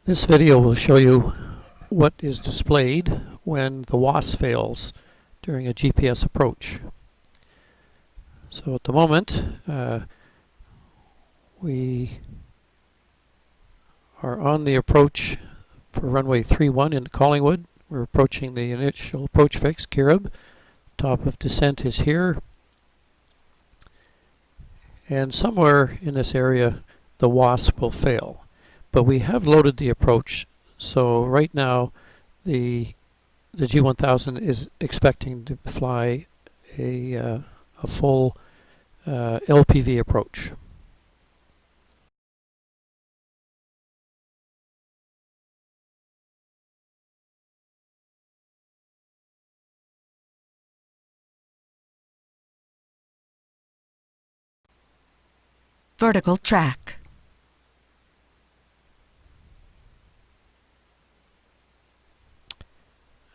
This video will show you what is displayed when the Waas fails during a GPS approach. So at the moment, we are on the approach for runway 31 in Collingwood. We're approaching the initial approach fix, Kirib. Top of descent is here. And somewhere in this area, the Waas will fail. But we have loaded the approach, so right now the G1000 is expecting to fly a full LPV approach. Vertical track.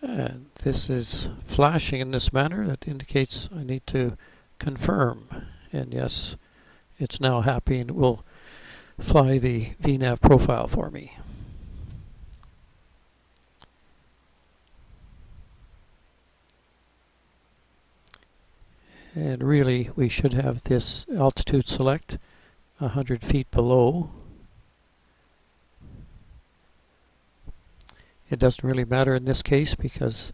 And this is flashing in this manner. That indicates I need to confirm. And yes, it's now happy and will fly the VNAV profile for me. And really, we should have this altitude select 100 feet below. It doesn't really matter in this case because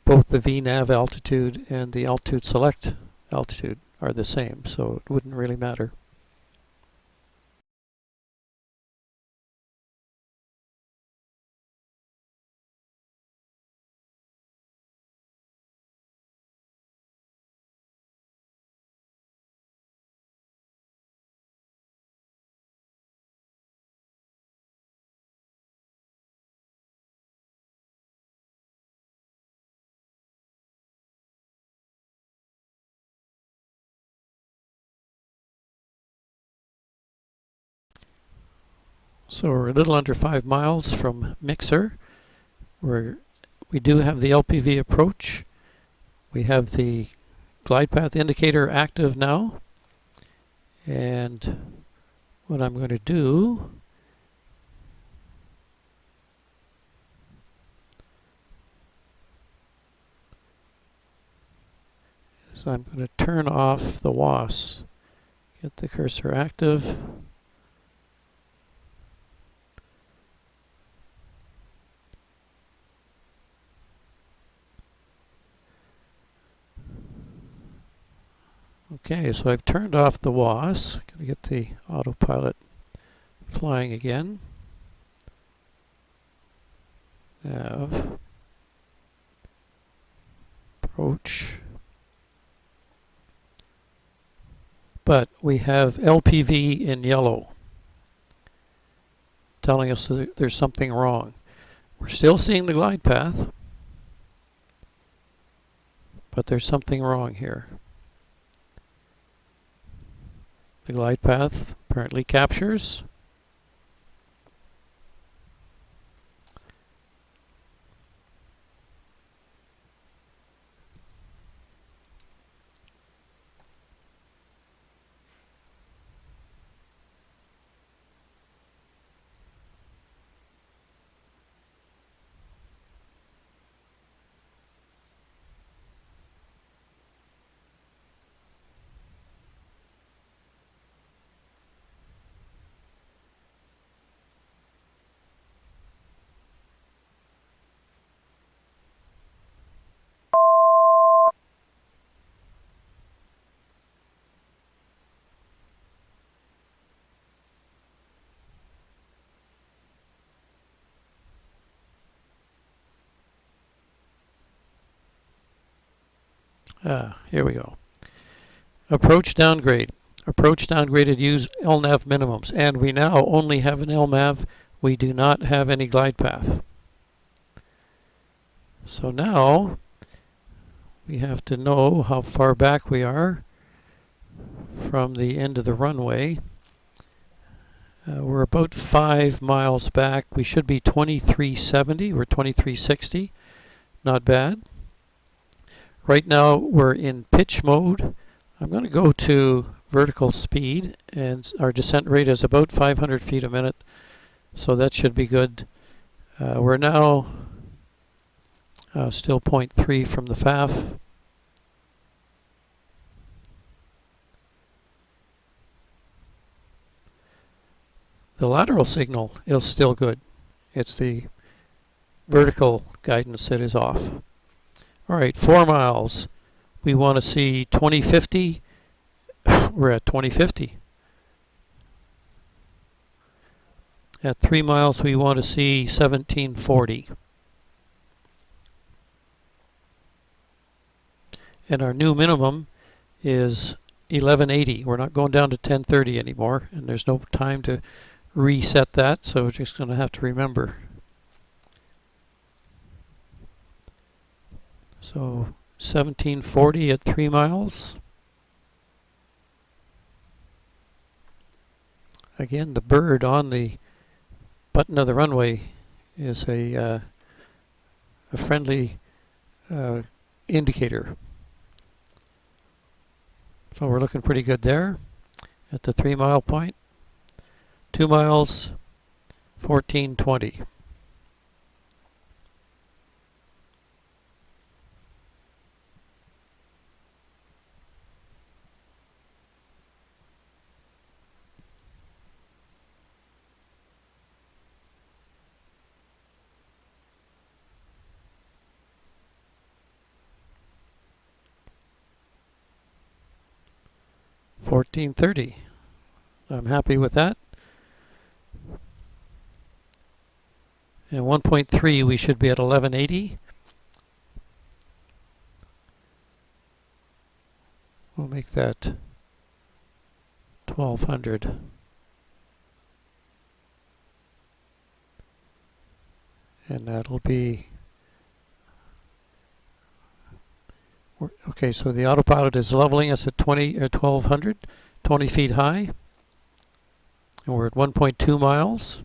both the VNAV altitude and the altitude select altitude are the same, so it wouldn't really matter. So we're a little under 5 miles from Mixer, where we do have the LPV approach. We have the glide path indicator active now. And what I'm going to do is I'm going to turn off the Waas. Get the cursor active. Okay, so I've turned off the Waas. Going to get the autopilot flying again. Nav. Approach. But we have LPV in yellow, telling us that there's something wrong. We're still seeing the glide path, but there's something wrong here. The glide path apparently captures. Here we go. Approach downgrade. Approach downgraded use LNAV minimums. And we now only have an LNAV. We do not have any glide path. So now we have to know how far back we are from the end of the runway. We're about 5 miles back. We should be 2370. We're 2360. Not bad. Right now we're in pitch mode. I'm going to go to vertical speed, and our descent rate is about 500 feet a minute. So that should be good. We're now still 0.3 from the FAF. The lateral signal is still good. It's the vertical guidance that is off. All right, 4 miles. We want to see 2050. We're at 2050. At 3 miles, we want to see 1740. And our new minimum is 1180. We're not going down to 1030 anymore, and there's no time to reset that, so we're just going to have to remember. So 1740 at 3 miles. Again, the bird on the button of the runway is a friendly indicator. So we're looking pretty good there at the 3 mile point. 2 miles, 1420. $14.30. I'm happy with that. And 1.3, we should be at 1180. We'll make that 1200. And that'll be... Okay, so the autopilot is leveling us at 1200, 20 feet high. And we're at 1.2 miles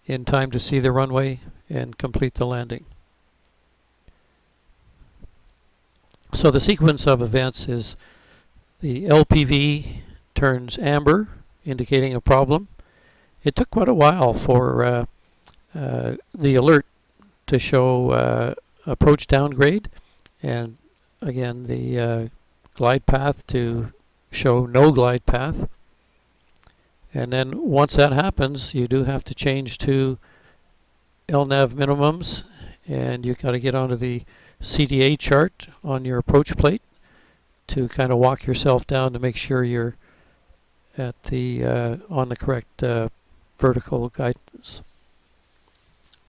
in time to see the runway and complete the landing. So the sequence of events is the LPV turns amber, indicating a problem. It took quite a while for the alert to show approach downgrade, and again the glide path to show no glide path. And then once that happens, you do have to change to LNAV minimums, and you've got to get onto the CDA chart on your approach plate to kind of walk yourself down to make sure you're at the on the correct vertical